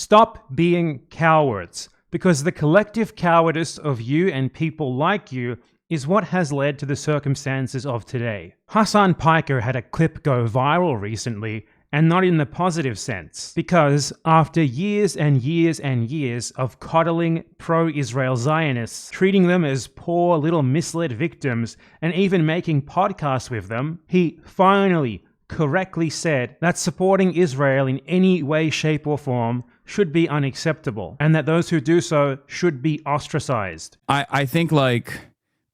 Stop being cowards, because the collective cowardice of you and people like you is what has led to the circumstances of today. Hassan Piker had a clip go viral recently, and not in the positive sense, because after years and years and years of coddling pro-Israel Zionists, treating them as poor little misled victims, and even making podcasts with them, he finally correctly said that supporting Israel in any way, shape, or form should be unacceptable, and that those who do so should be ostracized. I think, like,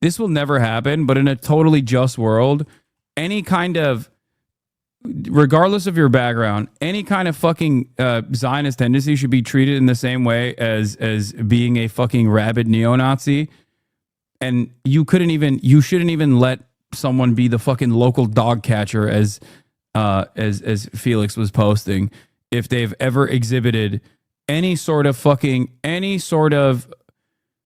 this will never happen, but in a totally just world, any kind of, regardless of your background, any kind of fucking Zionist tendency should be treated in the same way as being a fucking rabid neo-Nazi. And you shouldn't even let someone be the fucking local dog catcher, as Felix was posting, if they've ever exhibited any sort of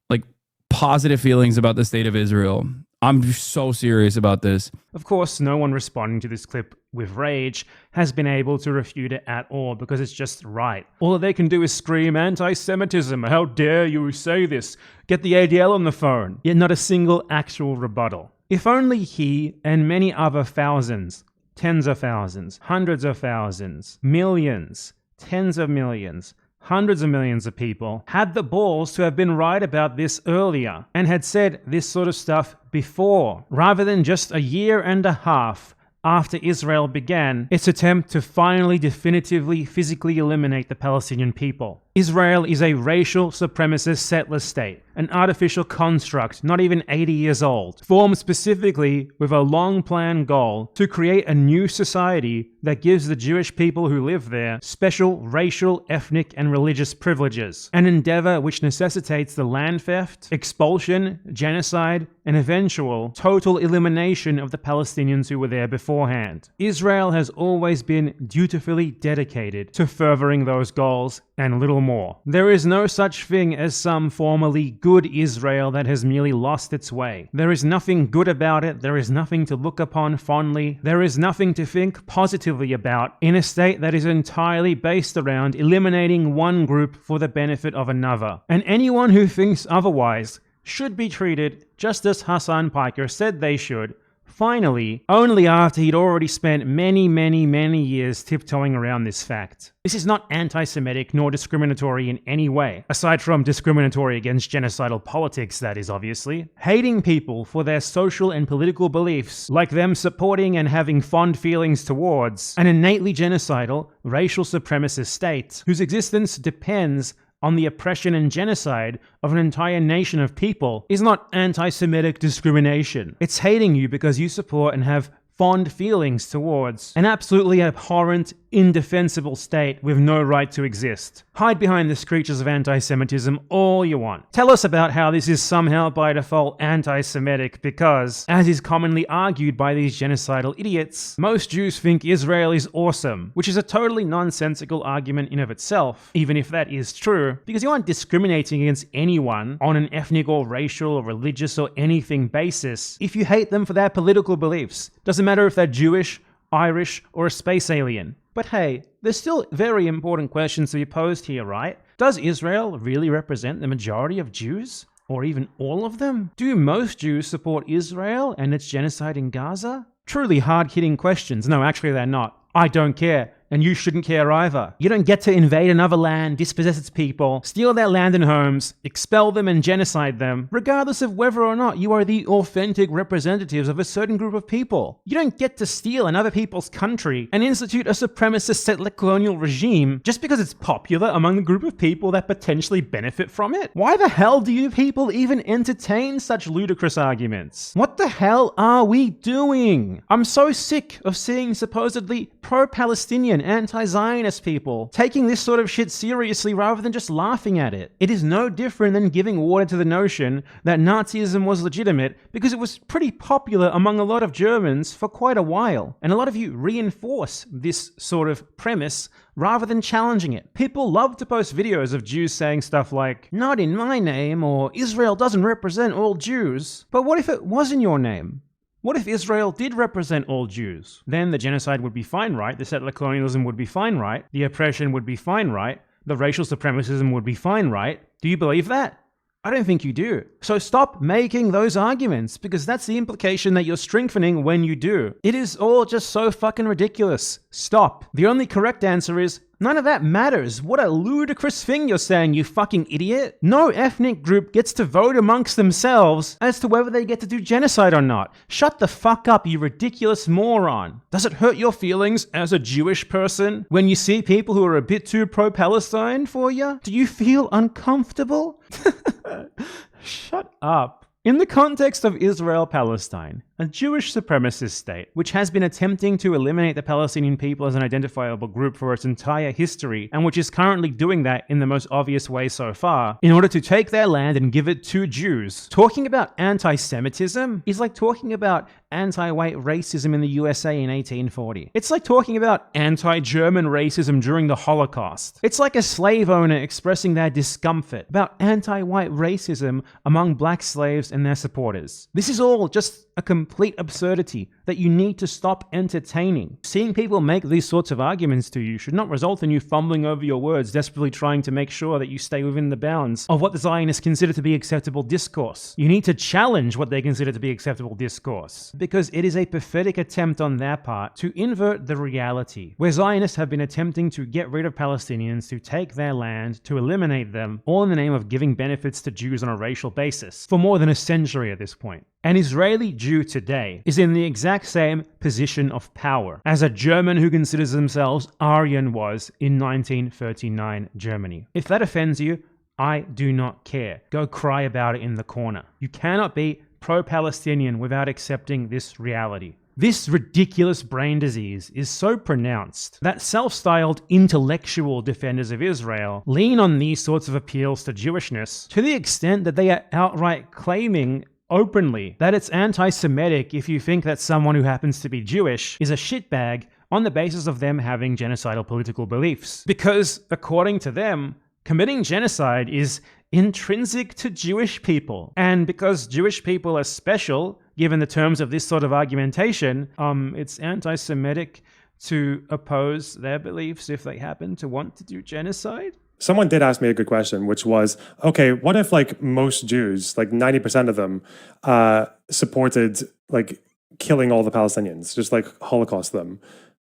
like positive feelings about the state of Israel. I'm so serious about this. Of course, no one responding to this clip with rage has been able to refute it at all, because it's just right. All they can do is scream anti-Semitism. How dare you say this? Get the ADL on the phone. Yet not a single actual rebuttal. If only he and many other thousands, tens of thousands, hundreds of thousands, millions, tens of millions, hundreds of millions of people had the balls to have been right about this earlier and had said this sort of stuff before, rather than just a year and a half after Israel began its attempt to finally definitively physically eliminate the Palestinian people. Israel is a racial supremacist settler state, an artificial construct not even 80 years old, formed specifically with a long-planned goal to create a new society that gives the Jewish people who live there special racial, ethnic, and religious privileges, an endeavor which necessitates the land theft, expulsion, genocide, and eventual total elimination of the Palestinians who were there beforehand. Israel has always been dutifully dedicated to furthering those goals and little more. There is no such thing as some formerly good Israel that has merely lost its way. There is nothing good about it. There is nothing to look upon fondly. There is nothing to think positively about in a state that is entirely based around eliminating one group for the benefit of another. And anyone who thinks otherwise should be treated just as Hassan Piker said they should, finally, only after he'd already spent many years tiptoeing around this fact. This is not anti-Semitic nor discriminatory in any way, aside from discriminatory against genocidal politics, that is, obviously. Hating people for their social and political beliefs, like them supporting and having fond feelings towards an innately genocidal, racial supremacist state whose existence depends on the oppression and genocide of an entire nation of people, is not anti-Semitic discrimination. It's hating you because you support and have fond feelings towards an absolutely abhorrent, indefensible state with no right to exist. Hide behind the screeches of anti-Semitism all you want. Tell us about how this is somehow by default anti-Semitic because, as is commonly argued by these genocidal idiots, most Jews think Israel is awesome, which is a totally nonsensical argument in of itself, even if that is true, because you aren't discriminating against anyone on an ethnic or racial or religious or anything basis if you hate them for their political beliefs. Doesn't matter if they're Jewish, Irish, or a space alien. But hey, there's still very important questions to be posed here, right? Does Israel really represent the majority of Jews? Or even all of them? Do most Jews support Israel and its genocide in Gaza? Truly hard-hitting questions. No, actually they're not. I don't care. And you shouldn't care either. You don't get to invade another land, dispossess its people, steal their land and homes, expel them and genocide them, regardless of whether or not you are the authentic representatives of a certain group of people. You don't get to steal another people's country and institute a supremacist settler colonial regime just because it's popular among the group of people that potentially benefit from it. Why the hell do you people even entertain such ludicrous arguments? What the hell are we doing? I'm so sick of seeing supposedly pro-Palestinian anti-Zionist people taking this sort of shit seriously rather than just laughing at it. It is no different than giving water to the notion that Nazism was legitimate because it was pretty popular among a lot of Germans for quite a while. And a lot of you reinforce this sort of premise rather than challenging it. People love to post videos of Jews saying stuff like, "Not in my name," or "Israel doesn't represent all Jews." But what if it was in your name? What if Israel did represent all Jews? Then the genocide would be fine, right? The settler colonialism would be fine, right? The oppression would be fine, right? the racial supremacism would be fine, right? Do you believe that? I don't think you do. So stop making those arguments, because that's the implication that you're strengthening when you do. It is all just so fucking ridiculous. Stop. The only correct answer is, none of that matters. What a ludicrous thing you're saying, you fucking idiot. No ethnic group gets to vote amongst themselves as to whether they get to do genocide or not. Shut the fuck up, you ridiculous moron. Does it hurt your feelings as a Jewish person when you see people who are a bit too pro-Palestine for you? Do you feel uncomfortable? Shut up. In the context of Israel-Palestine, a Jewish supremacist state, which has been attempting to eliminate the Palestinian people as an identifiable group for its entire history, and which is currently doing that in the most obvious way so far, in order to take their land and give it to Jews. Talking about anti-Semitism is like talking about anti-white racism in the USA in 1840. It's like talking about anti-German racism during the Holocaust. It's like a slave owner expressing their discomfort about anti-white racism among black slaves and their supporters. This is all just a complete absurdity that you need to stop entertaining. Seeing people make these sorts of arguments to you should not result in you fumbling over your words, desperately trying to make sure that you stay within the bounds of what the Zionists consider to be acceptable discourse. You need to challenge what they consider to be acceptable discourse, because it is a pathetic attempt on their part to invert the reality, where Zionists have been attempting to get rid of Palestinians, to take their land, to eliminate them, all in the name of giving benefits to Jews on a racial basis, for more than a century at this point. An Israeli Jew today is in the exact same position of power as a German who considers themselves Aryan was in 1939 Germany. If that offends you, I do not care. Go cry about it in the corner. You cannot be pro-Palestinian without accepting this reality. This ridiculous brain disease is so pronounced that self-styled intellectual defenders of Israel lean on these sorts of appeals to Jewishness to the extent that they are outright claiming openly that it's anti-Semitic if you think that someone who happens to be Jewish is a shitbag on the basis of them having genocidal political beliefs. Because, according to them, committing genocide is intrinsic to Jewish people. And because Jewish people are special, given the terms of this sort of argumentation, it's anti-Semitic to oppose their beliefs if they happen to want to do genocide? Someone did ask me a good question, which was, okay, what if like most Jews, like 90% of them, supported like killing all the Palestinians, just like Holocaust them?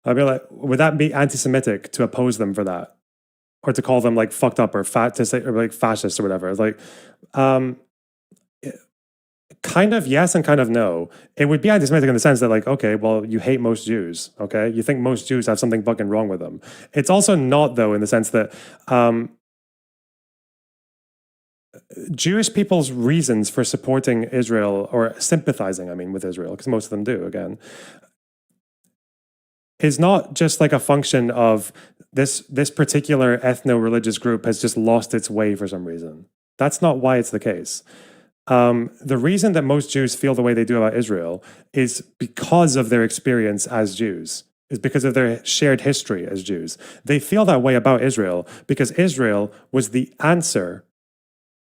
I'd be like, would that be anti-Semitic to oppose them for that? Or to call them like fucked up or fat, to say, or like fascist or whatever? Like, kind of yes and kind of no. It would be anti-Semitic in the sense that like, okay, well, you hate most Jews, okay? You think most Jews have something fucking wrong with them. It's also not, though, in the sense that Jewish people's reasons for supporting Israel, or sympathizing, I mean, with Israel, because most of them do, again, is not just like a function of this particular ethno-religious group has just lost its way for some reason. That's not why it's the case. The reason that most Jews feel the way they do about Israel is because of their experience as Jews, is because of their shared history as Jews. They feel that way about Israel because Israel was the answer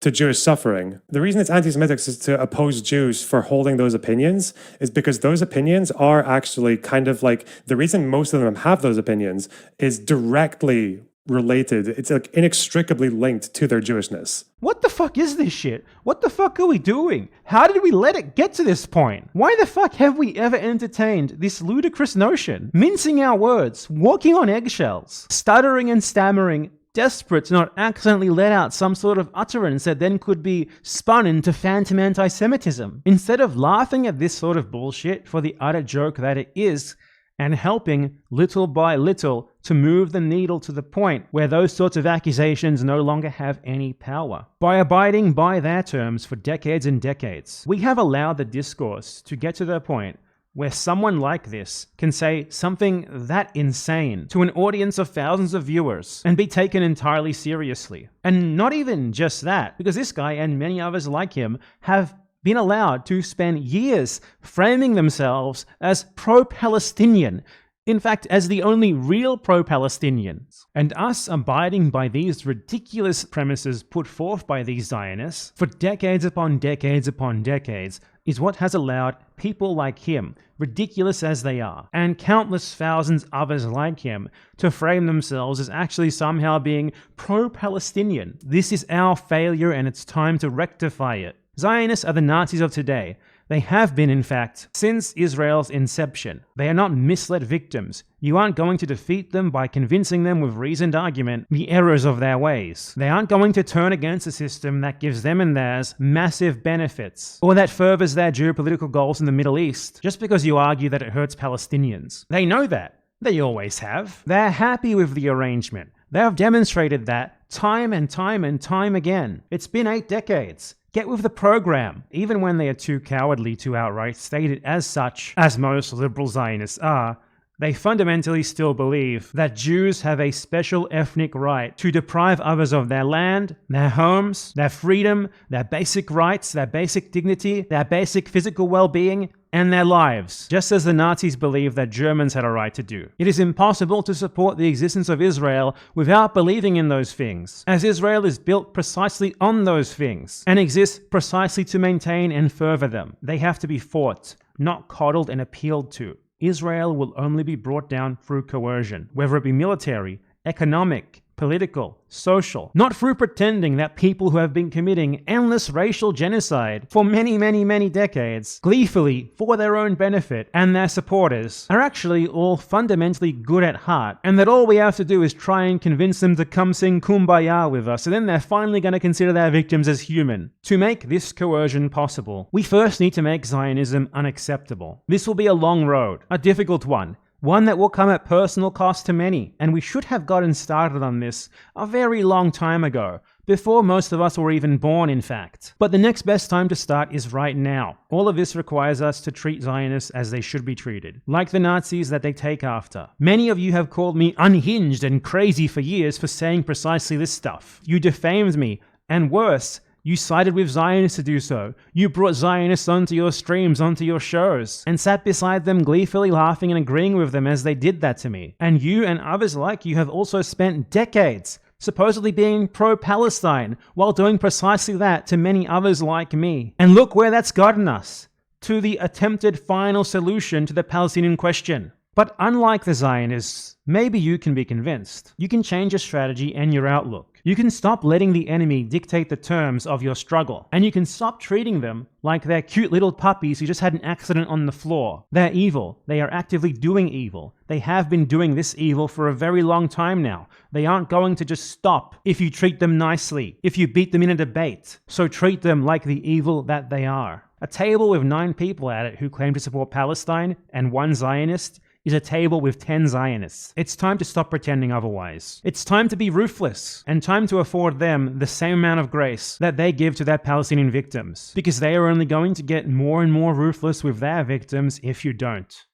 to Jewish suffering. The reason it's anti-Semitic is to oppose Jews for holding those opinions is because those opinions are actually kind of like, the reason most of them have those opinions is directly related. It's like inextricably linked to their Jewishness. What the fuck is this shit? What the fuck are we doing? How did we let it get to this point? Why the fuck have we ever entertained this ludicrous notion? Mincing our words, walking on eggshells, stuttering and stammering, desperate to not accidentally let out some sort of utterance that then could be spun into phantom anti-Semitism. Instead of laughing at this sort of bullshit for the utter joke that it is, and helping little by little to move the needle to the point where those sorts of accusations no longer have any power. By abiding by their terms for decades and decades, we have allowed the discourse to get to the point where someone like this can say something that insane to an audience of thousands of viewers and be taken entirely seriously. And not even just that, because this guy and many others like him have been allowed to spend years framing themselves as pro-Palestinian, In fact, as the only real pro-Palestinians. And us abiding by these ridiculous premises put forth by these Zionists for decades upon decades upon decades is what has allowed people like him, ridiculous as they are, and countless thousands others like him, to frame themselves as actually somehow being pro-Palestinian. This is our failure and it's time to rectify it. Zionists are the Nazis of today. They have been, in fact, since Israel's inception. They are not misled victims. You aren't going to defeat them by convincing them with reasoned argument the errors of their ways. They aren't going to turn against a system that gives them and theirs massive benefits, or that furthers their geopolitical goals in the Middle East, just because you argue that it hurts Palestinians. They know that. They always have. They're happy with the arrangement. They have demonstrated that time and time and time again. It's been 8 decades. Get with the program. Even when they are too cowardly to outright state it as such, as most liberal Zionists are, they fundamentally still believe that Jews have a special ethnic right to deprive others of their land, their homes, their freedom, their basic rights, their basic dignity, their basic physical well-being, and their lives, just as the Nazis believed that Germans had a right to do. It is impossible to support the existence of Israel without believing in those things, as Israel is built precisely on those things, and exists precisely to maintain and further them. They have to be fought, not coddled and appealed to. Israel will only be brought down through coercion, whether it be military, economic, political, social, not through pretending that people who have been committing endless racial genocide for many, many, many decades, gleefully for their own benefit and their supporters, are actually all fundamentally good at heart, and that all we have to do is try and convince them to come sing Kumbaya with us, and then they're finally going to consider their victims as human. To make this coercion possible, we first need to make Zionism unacceptable. This will be a long road, a difficult one that will come at personal cost to many, and we should have gotten started on this a very long time ago, before most of us were even born, in fact. But the next best time to start is right now. All of this requires us to treat Zionists as they should be treated, like the Nazis that they take after. Many of you have called me unhinged and crazy for years for saying precisely this stuff. You defamed me, and worse, you sided with Zionists to do so. You brought Zionists onto your streams, onto your shows, and sat beside them gleefully laughing and agreeing with them as they did that to me. And you and others like you have also spent decades supposedly being pro-Palestine while doing precisely that to many others like me. And look where that's gotten us. To the attempted final solution to the Palestinian question. But unlike the Zionists, maybe you can be convinced. You can change your strategy and your outlook. You can stop letting the enemy dictate the terms of your struggle. And you can stop treating them like they're cute little puppies who just had an accident on the floor. They're evil. They are actively doing evil. They have been doing this evil for a very long time now. They aren't going to just stop if you treat them nicely, if you beat them in a debate. So treat them like the evil that they are. A table with 9 people at it who claim to support Palestine and 1 Zionist is a table with 10 Zionists. It's time to stop pretending otherwise. It's time to be ruthless, and time to afford them the same amount of grace that they give to their Palestinian victims, because they are only going to get more and more ruthless with their victims if you don't.